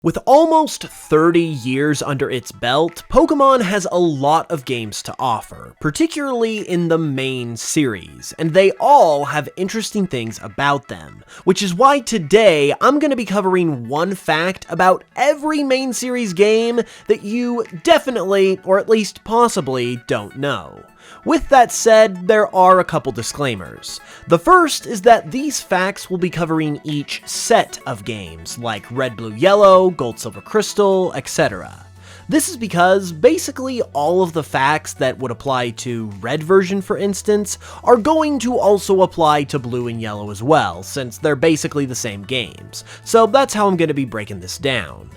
With almost 30 years under its belt, Pokémon has a lot of games to offer, particularly in the main series, and they all have interesting things about them, which is why today I'm going to be covering one fact about every main series game that you definitely, or at least possibly, don't know. With that said, there are a couple disclaimers. The first is that these facts will be covering each set of games, like Red, Blue, Yellow, Gold, Silver, Crystal, etc. This is because basically all of the facts that would apply to Red version, for instance, are going to also apply to Blue and Yellow as well, since they're basically the same games. So that's how I'm going to be breaking this down.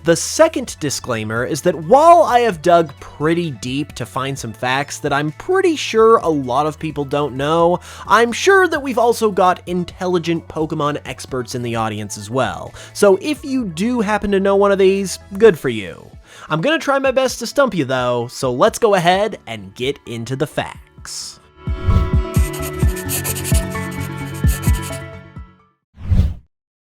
The second disclaimer is that while I have dug pretty deep to find some facts that I'm pretty sure a lot of people don't know, I'm sure that we've also got intelligent Pokemon experts in the audience as well. So if you do happen to know one of these, good for you. I'm gonna try my best to stump you though, so let's go ahead and get into the facts.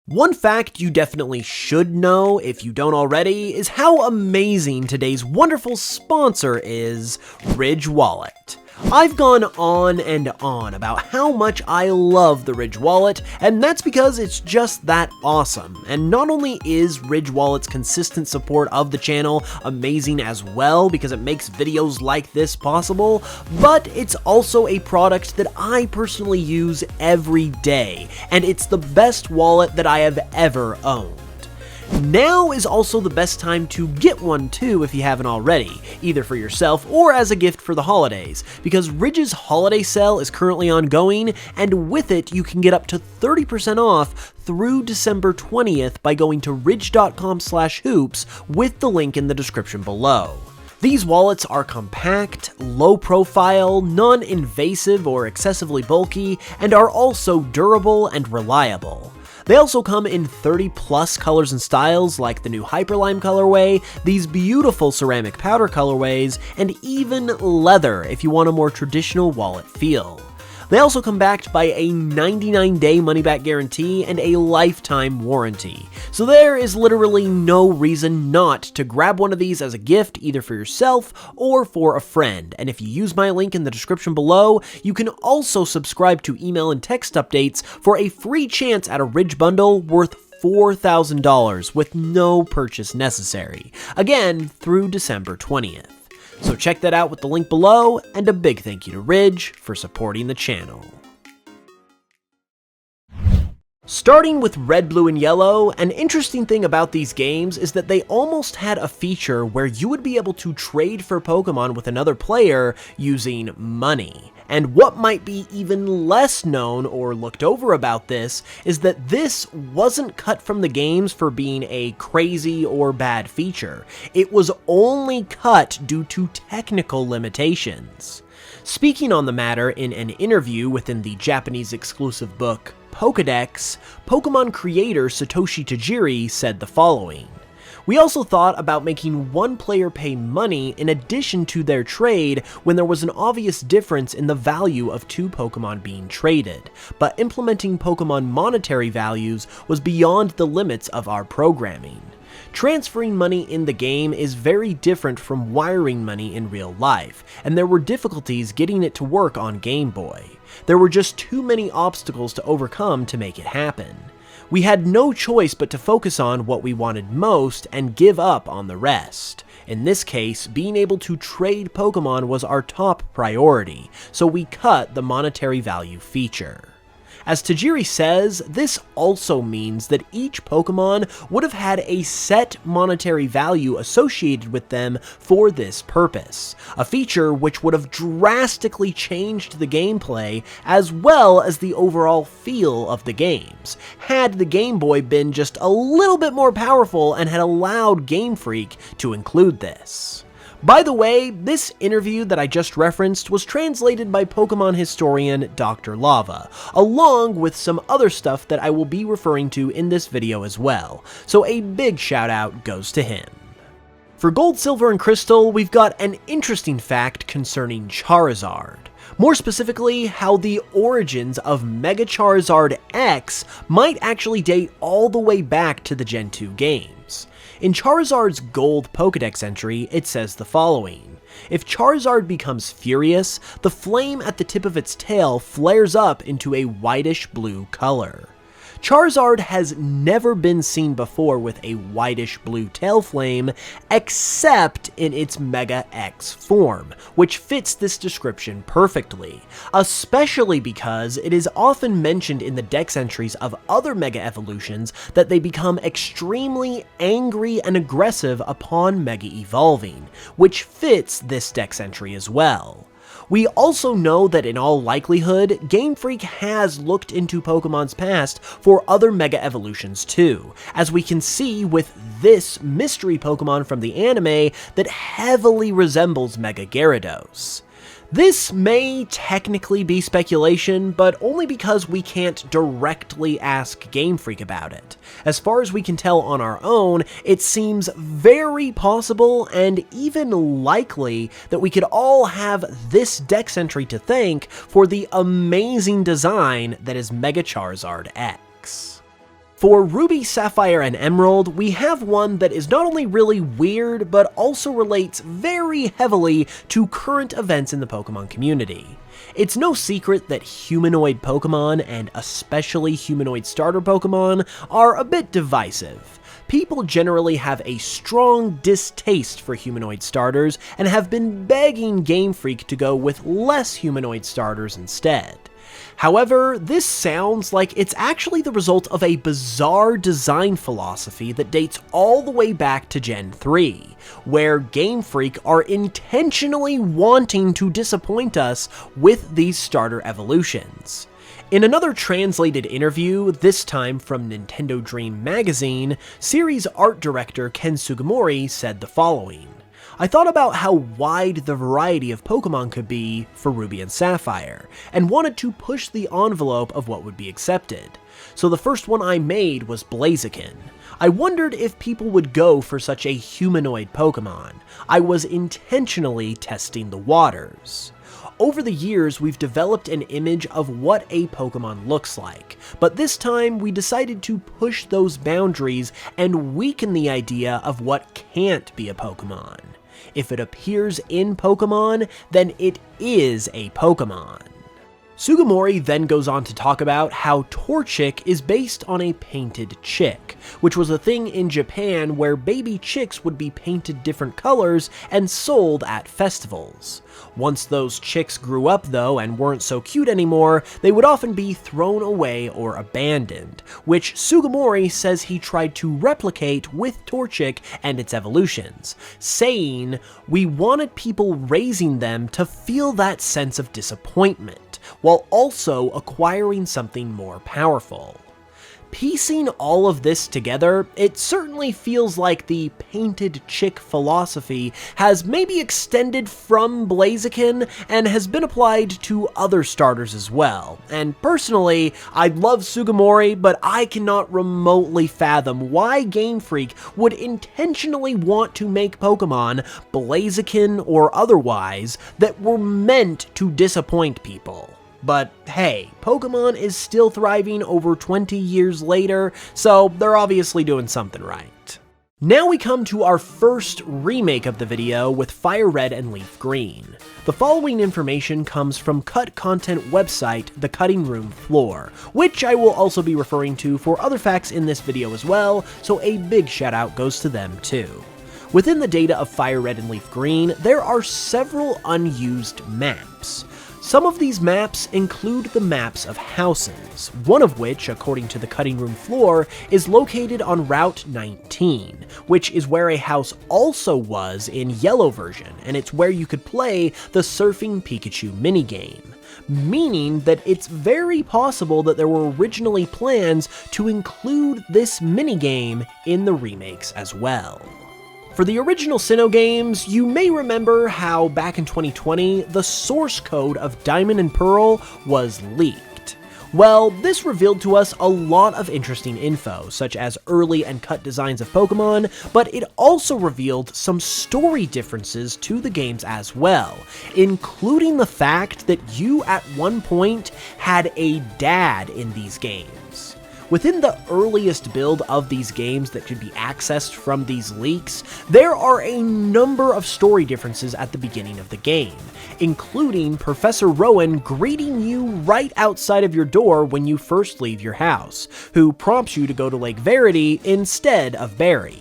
One fact you definitely should know, if you don't already, is how amazing today's wonderful sponsor is, Ridge Wallet. I've gone on and on about how much I love the Ridge Wallet, and that's because it's just that awesome. And not only is Ridge Wallet's consistent support of the channel amazing as well, because it makes videos like this possible, but it's also a product that I personally use every day, and it's the best wallet that I have ever owned. Now is also the best time to get one too if you haven't already, either for yourself or as a gift for the holidays, because Ridge's holiday sale is currently ongoing, and with it you can get up to 30% off through December 20th by going to ridge.com/hoops with the link in the description below. These wallets are compact, low profile, non-invasive or excessively bulky, and are also durable and reliable. They also come in 30 plus colors and styles like the new Hyper Lime colorway, these beautiful ceramic powder colorways, and even leather if you want a more traditional wallet feel. They also come backed by a 99-day money-back guarantee and a lifetime warranty, so there is literally no reason not to grab one of these as a gift either for yourself or for a friend, and if you use my link in the description below, you can also subscribe to email and text updates for a free chance at a Ridge bundle worth $4,000 with no purchase necessary, again through December 20th. So check that out with the link below, and a big thank you to Ridge for supporting the channel. Starting with Red, Blue, and Yellow, an interesting thing about these games is that they almost had a feature where you would be able to trade for Pokemon with another player using money. And what might be even less known or looked over about this is that this wasn't cut from the games for being a crazy or bad feature. It was only cut due to technical limitations. Speaking on the matter in an interview within the Japanese exclusive book Pokédex, Pokemon creator Satoshi Tajiri said the following: "We also thought about making one player pay money in addition to their trade when there was an obvious difference in the value of two Pokemon being traded, but implementing Pokemon monetary values was beyond the limits of our programming. Transferring money in the game is very different from wiring money in real life, and there were difficulties getting it to work on Game Boy. There were just too many obstacles to overcome to make it happen. We had no choice but to focus on what we wanted most and give up on the rest. In this case, being able to trade Pokemon was our top priority, so we cut the monetary value feature." As Tajiri says, this also means that each Pokemon would have had a set monetary value associated with them for this purpose, a feature which would have drastically changed the gameplay as well as the overall feel of the games, had the Game Boy been just a little bit more powerful and had allowed Game Freak to include this. By the way, this interview that I just referenced was translated by Pokemon historian Dr. Lava, along with some other stuff that I will be referring to in this video as well, so a big shout out goes to him. For Gold, Silver, and Crystal, we've got an interesting fact concerning Charizard. More specifically, how the origins of Mega Charizard X might actually date all the way back to the Gen 2 games. In Charizard's Gold Pokédex entry, it says the following: if Charizard becomes furious, the flame at the tip of its tail flares up into a whitish blue color. Charizard has never been seen before with a whitish blue tail flame, except in its Mega X form, which fits this description perfectly, especially because it is often mentioned in the dex entries of other Mega Evolutions that they become extremely angry and aggressive upon Mega Evolving, which fits this dex entry as well. We also know that in all likelihood, Game Freak has looked into Pokemon's past for other Mega Evolutions too, as we can see with this mystery Pokemon from the anime that heavily resembles Mega Gyarados. This may technically be speculation, but only because we can't directly ask Game Freak about it. As far as we can tell on our own, it seems very possible and even likely that we could all have this dex entry to thank for the amazing design that is Mega Charizard X. For Ruby, Sapphire, and Emerald, we have one that is not only really weird, but also relates very heavily to current events in the Pokemon community. It's no secret that humanoid Pokemon, and especially humanoid starter Pokemon, are a bit divisive. People generally have a strong distaste for humanoid starters, and have been begging Game Freak to go with less humanoid starters instead. However, this sounds like it's actually the result of a bizarre design philosophy that dates all the way back to Gen 3, where Game Freak are intentionally wanting to disappoint us with these starter evolutions. In another translated interview, this time from Nintendo Dream Magazine, series art director Ken Sugimori said the following: I thought about how wide the variety of Pokemon could be for Ruby and Sapphire, and wanted to push the envelope of what would be accepted. So the first one I made was Blaziken. I wondered if people would go for such a humanoid Pokemon. I was intentionally testing the waters. Over the years, we've developed an image of what a Pokemon looks like, but this time we decided to push those boundaries and weaken the idea of what can't be a Pokemon. If it appears in Pokemon, then it is a Pokemon. Sugimori then goes on to talk about how Torchic is based on a painted chick, which was a thing in Japan where baby chicks would be painted different colors and sold at festivals. Once those chicks grew up though and weren't so cute anymore, they would often be thrown away or abandoned, which Sugimori says he tried to replicate with Torchic and its evolutions, saying, "We wanted people raising them to feel that sense of disappointment, while also acquiring something more powerful." Piecing all of this together, it certainly feels like the painted chick philosophy has maybe extended from Blaziken and has been applied to other starters as well. And personally, I love Sugimori, but I cannot remotely fathom why Game Freak would intentionally want to make Pokemon, Blaziken or otherwise, that were meant to disappoint people. But hey, Pokemon is still thriving over 20 years later, so they're obviously doing something right. Now we come to our first remake of the video with Fire Red and Leaf Green. The following information comes from cut content website The Cutting Room Floor, which I will also be referring to for other facts in this video as well, so a big shout out goes to them too. Within the data of Fire Red and Leaf Green, there are several unused maps. Some of these maps include the maps of houses, one of which, according to the Cutting Room Floor, is located on Route 19, which is where a house also was in Yellow version, and it's where you could play the Surfing Pikachu minigame, meaning that it's very possible that there were originally plans to include this minigame in the remakes as well. For the original Sinnoh games, you may remember how back in 2020, the source code of Diamond and Pearl was leaked. Well, this revealed to us a lot of interesting info, such as early and cut designs of Pokemon, but it also revealed some story differences to the games as well, including the fact that you at one point had a dad in these games. Within the earliest build of these games that could be accessed from these leaks, there are a number of story differences at the beginning of the game, including Professor Rowan greeting you right outside of your door when you first leave your house, who prompts you to go to Lake Verity instead of Barry.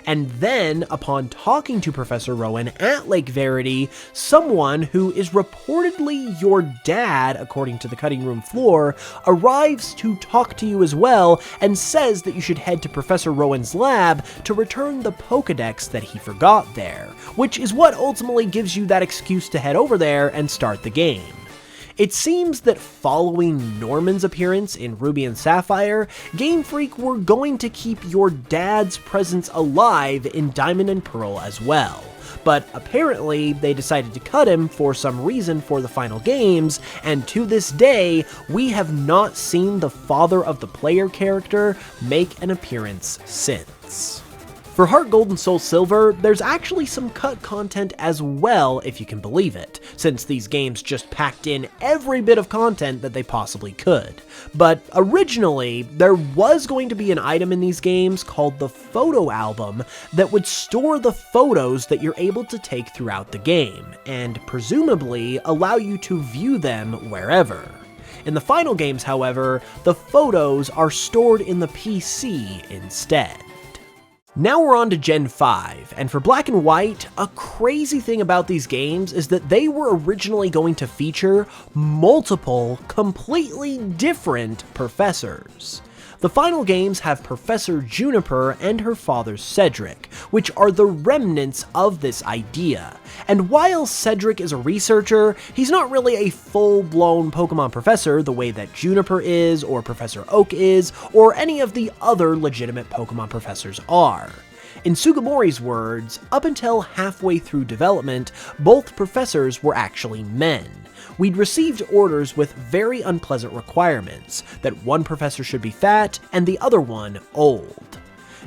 And then, upon talking to Professor Rowan at Lake Verity, someone who is reportedly your dad, according to the cutting room floor, arrives to talk to you as well and says that you should head to Professor Rowan's lab to return the Pokédex that he forgot there, which is what ultimately gives you that excuse to head over there and start the game. It seems that following Norman's appearance in Ruby and Sapphire, Game Freak were going to keep your dad's presence alive in Diamond and Pearl as well. But apparently, they decided to cut him for some reason for the final games, and to this day, we have not seen the father of the player character make an appearance since. For Heart Gold and Soul Silver, there's actually some cut content as well, if you can believe it, since these games just packed in every bit of content that they possibly could. But originally, there was going to be an item in these games called the Photo Album that would store the photos that you're able to take throughout the game, and presumably allow you to view them wherever. In the final games, however, the photos are stored in the PC instead. Now we're on to Gen 5, and for Black and White, a crazy thing about these games is that they were originally going to feature multiple, completely different professors. The final games have Professor Juniper and her father Cedric, which are the remnants of this idea. And while Cedric is a researcher, he's not really a full-blown Pokemon professor the way that Juniper is, or Professor Oak is, or any of the other legitimate Pokemon professors are. In Sugimori's words, up until halfway through development, both professors were actually men. We'd received orders with very unpleasant requirements, that one professor should be fat and the other one old.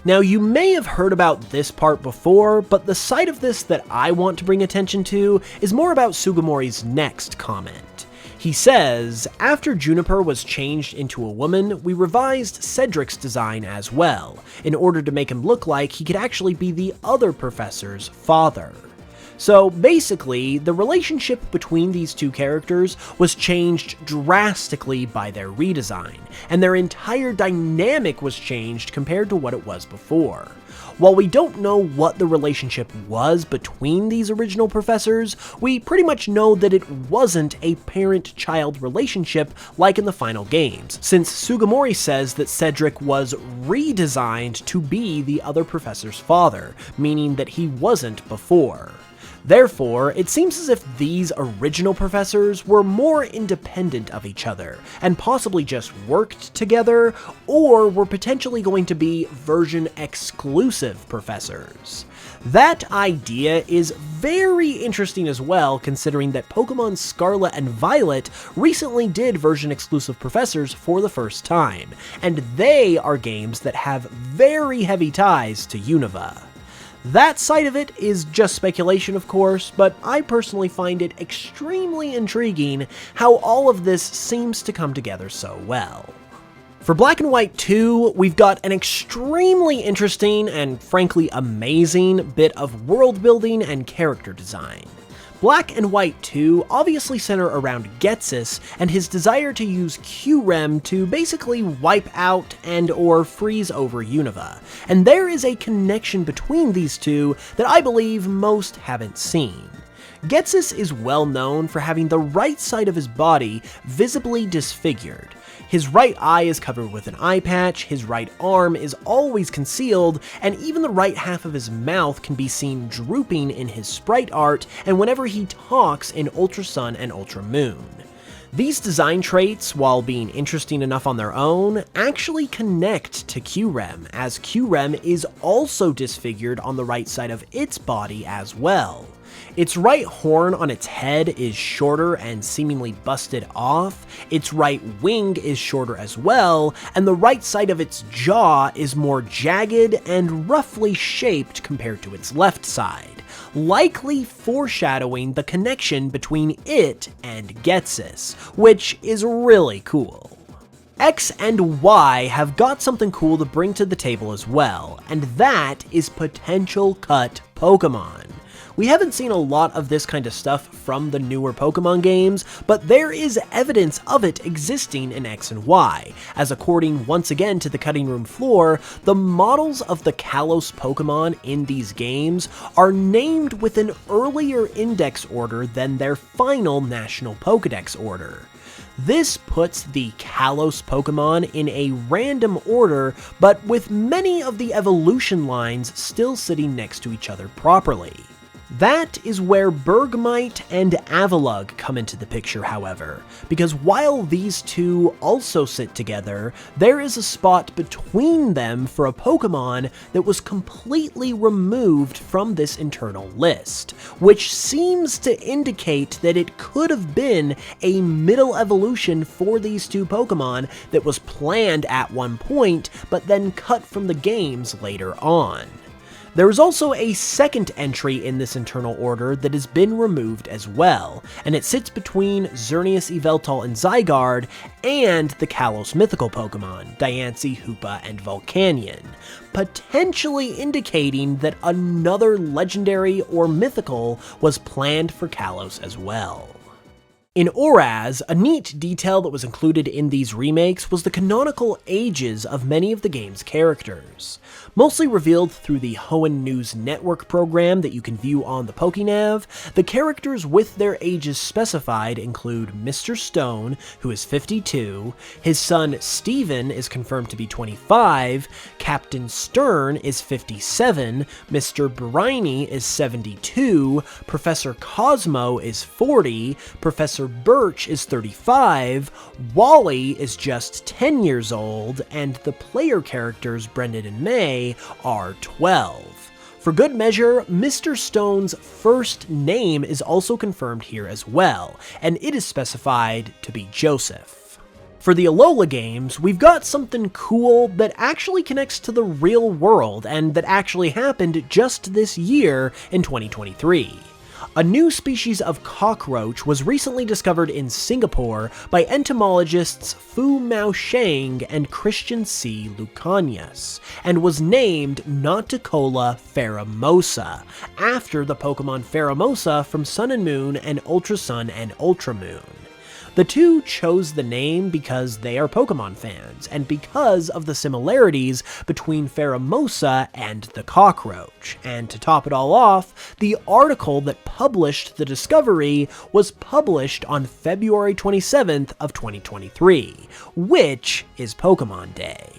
Now, you may have heard about this part before, but the side of this that I want to bring attention to is more about Sugimori's next comment. He says, after Juniper was changed into a woman, we revised Cedric's design as well, in order to make him look like he could actually be the other professor's father. So basically, the relationship between these two characters was changed drastically by their redesign, and their entire dynamic was changed compared to what it was before. While we don't know what the relationship was between these original professors, we pretty much know that it wasn't a parent-child relationship like in the final games, since Sugimori says that Cedric was redesigned to be the other professor's father, meaning that he wasn't before. Therefore, it seems as if these original professors were more independent of each other, and possibly just worked together, or were potentially going to be version-exclusive professors. That idea is very interesting as well, considering that Pokémon Scarlet and Violet recently did version-exclusive professors for the first time, and they are games that have very heavy ties to Unova. That side of it is just speculation, of course, but I personally find it extremely intriguing how all of this seems to come together so well. For Black and White 2, we've got an extremely interesting and frankly amazing bit of world building and character design. Black and White 2 obviously center around Ghetsis and his desire to use Q-Rem to basically wipe out and or freeze over Unova, and there is a connection between these two that I believe most haven't seen. Ghetsis is well known for having the right side of his body visibly disfigured. His right eye is covered with an eye patch, his right arm is always concealed, and even the right half of his mouth can be seen drooping in his sprite art and whenever he talks in Ultra Sun and Ultra Moon. These design traits, while being interesting enough on their own, actually connect to Q-Rem, as Q-Rem is also disfigured on the right side of its body as well. Its right horn on its head is shorter and seemingly busted off, its right wing is shorter as well, and the right side of its jaw is more jagged and roughly shaped compared to its left side, likely foreshadowing the connection between it and Ghetsis, which is really cool. X and Y have got something cool to bring to the table as well, and that is potential cut Pokémon. We haven't seen a lot of this kind of stuff from the newer Pokémon games, but there is evidence of it existing in X and Y, as according once again to the cutting room floor, the models of the Kalos Pokémon in these games are named with an earlier index order than their final National Pokédex order. This puts the Kalos Pokémon in a random order, but with many of the evolution lines still sitting next to each other properly. That is where Bergmite and Avalugg come into the picture, however, because while these two also sit together, there is a spot between them for a Pokémon that was completely removed from this internal list, which seems to indicate that it could have been a middle evolution for these two Pokémon that was planned at one point, but then cut from the games later on. There is also a second entry in this internal order that has been removed as well, and it sits between Xerneas, Yveltal, and Zygarde and the Kalos mythical Pokemon, Diancie, Hoopa, and Volcanion, potentially indicating that another legendary or mythical was planned for Kalos as well. In ORAS, a neat detail that was included in these remakes was the canonical ages of many of the game's characters. Mostly revealed through the Hoenn News Network program that you can view on the PokéNav, the characters with their ages specified include Mr. Stone, who is 52, his son Steven is confirmed to be 25, Captain Stern is 57, Mr. Briny is 72, Professor Cosmo is 40, Professor Birch is 35, Wally is just 10 years old, and the player characters Brendan and May are 12. For good measure, Mr. Stone's first name is also confirmed here as well, and it is specified to be Joseph. For the Alola games, we've got something cool that actually connects to the real world and that actually happened just this year in 2023. A new species of cockroach was recently discovered in Singapore by entomologists Fu Mao Sheng and Christian C. Lucanius, and was named Noticola pheromosa, after the Pokemon Pheromosa from Sun and Moon and Ultra Sun and Ultra Moon. The two chose the name because they are Pokemon fans, and because of the similarities between Pheromosa and the cockroach. And to top it all off, the article that published the discovery was published on February 27th of 2023, which is Pokemon Day.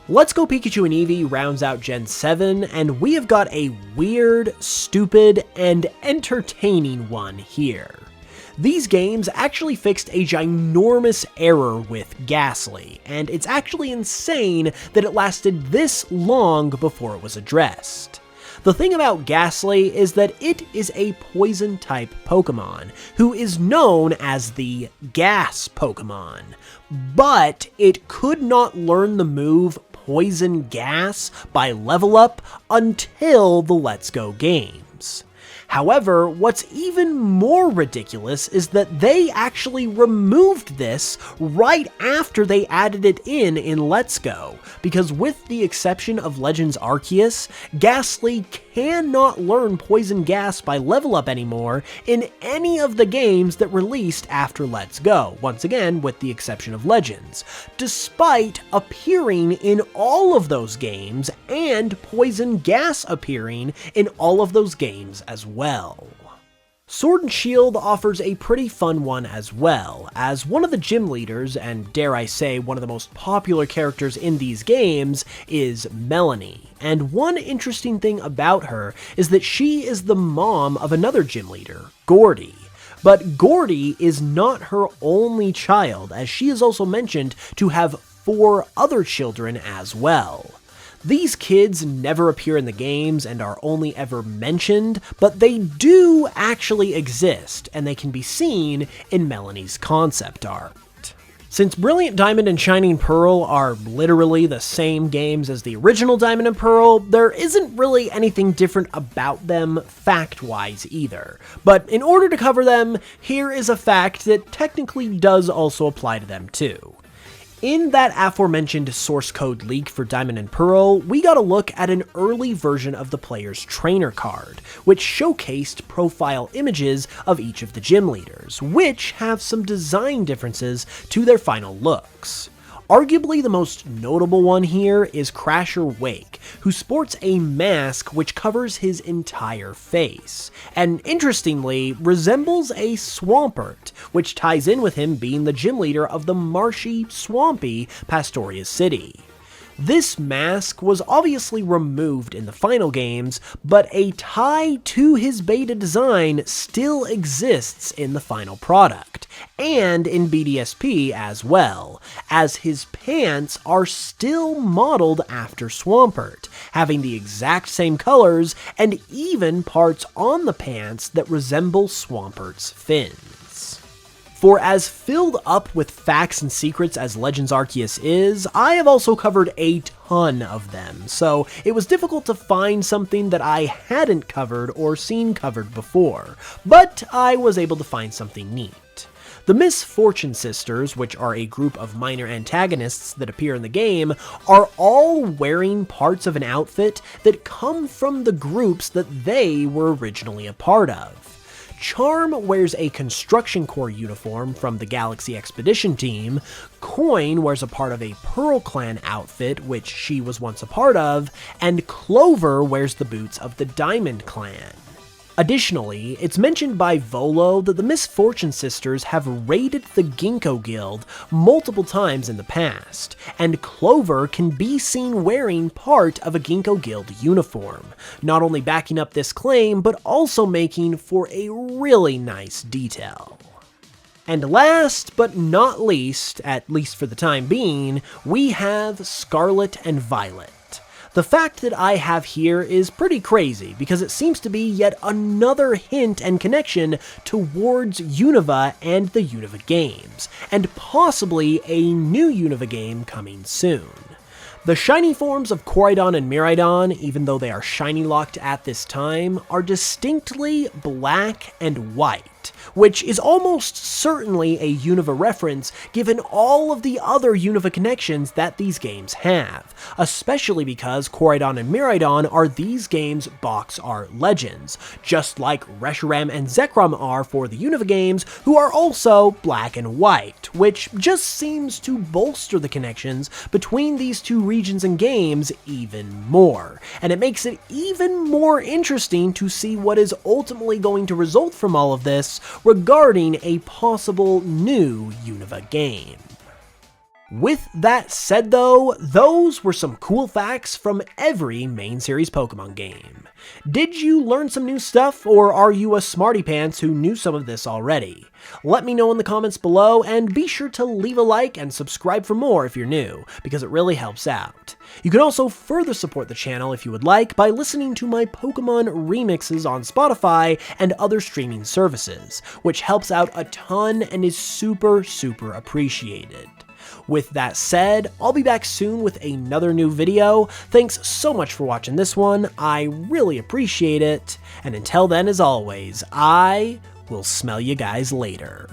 Let's Go Pikachu and Eevee rounds out Gen 7, and we have got a weird, stupid, and entertaining one here. These games actually fixed a ginormous error with Ghastly, and it's actually insane that it lasted this long before it was addressed. The thing about Ghastly is that it is a poison-type Pokemon, who is known as the Gas Pokemon, but it could not learn the move Poison Gas by level up until the Let's Go games. However, what's even more ridiculous is that they actually removed this right after they added it in Let's Go, because with the exception of Legends Arceus, Ghastly cannot learn Poison Gas by level up anymore in any of the games that released after Let's Go, once again with the exception of Legends, despite appearing in all of those games and Poison Gas appearing in all of those games as well. Sword and Shield offers a pretty fun one as well, as one of the gym leaders, and dare I say one of the most popular characters in these games, is Melanie. And one interesting thing about her is that she is the mom of another gym leader, Gordy. But Gordy is not her only child, as she is also mentioned to have 4 other children as well. These kids never appear in the games and are only ever mentioned, but they do actually exist, and they can be seen in Melanie's concept art. Since Brilliant Diamond and Shining Pearl are literally the same games as the original Diamond and Pearl, there isn't really anything different about them fact-wise either. But in order to cover them, here is a fact that technically does also apply to them too. In that aforementioned source code leak for Diamond and Pearl, we got a look at an early version of the player's trainer card, which showcased profile images of each of the gym leaders, which have some design differences to their final looks. Arguably the most notable one here is Crasher Wake, who sports a mask which covers his entire face, and interestingly resembles a Swampert, which ties in with him being the gym leader of the marshy, swampy Pastoria City. This mask was obviously removed in the final games, but a tie to his beta design still exists in the final product, and in BDSP as well, as his pants are still modeled after Swampert, having the exact same colors and even parts on the pants that resemble Swampert's fins. For as filled up with facts and secrets as Legends Arceus is, I have also covered a ton of them, so it was difficult to find something that I hadn't covered or seen covered before, but I was able to find something neat. The Misfortune Sisters, which are a group of minor antagonists that appear in the game, are all wearing parts of an outfit that come from the groups that they were originally a part of. Charm wears a Construction Corps uniform from the Galaxy Expedition team, Coin wears a part of a Pearl Clan outfit, which she was once a part of, and Clover wears the boots of the Diamond Clan. Additionally, it's mentioned by Volo that the Misfortune Sisters have raided the Ginkgo Guild multiple times in the past, and Clover can be seen wearing part of a Ginkgo Guild uniform, not only backing up this claim, but also making for a really nice detail. And last but not least, at least for the time being, we have Scarlet and Violet. The fact that I have here is pretty crazy, because it seems to be yet another hint and connection towards Unova and the Unova games, and possibly a new Unova game coming soon. The shiny forms of Koraidon and Miraidon, even though they are shiny locked at this time, are distinctly black and white, which is almost certainly a Unova reference given all of the other Unova connections that these games have, especially because Koraidon and Miraidon are these games' box art legends, just like Reshiram and Zekrom are for the Unova games, who are also black and white, which just seems to bolster the connections between these two regions and games even more, and it makes it even more interesting to see what is ultimately going to result from all of this regarding a possible new Unova game. With that said though, those were some cool facts from every main series Pokemon game. Did you learn some new stuff, or are you a smarty pants who knew some of this already? Let me know in the comments below, and be sure to leave a like and subscribe for more if you're new, because it really helps out. You can also further support the channel if you would like by listening to my Pokemon remixes on Spotify and other streaming services, which helps out a ton and is super appreciated. With that said, I'll be back soon with another new video. Thanks so much for watching this one, I really appreciate it, and until then, as always, I will smell you guys later.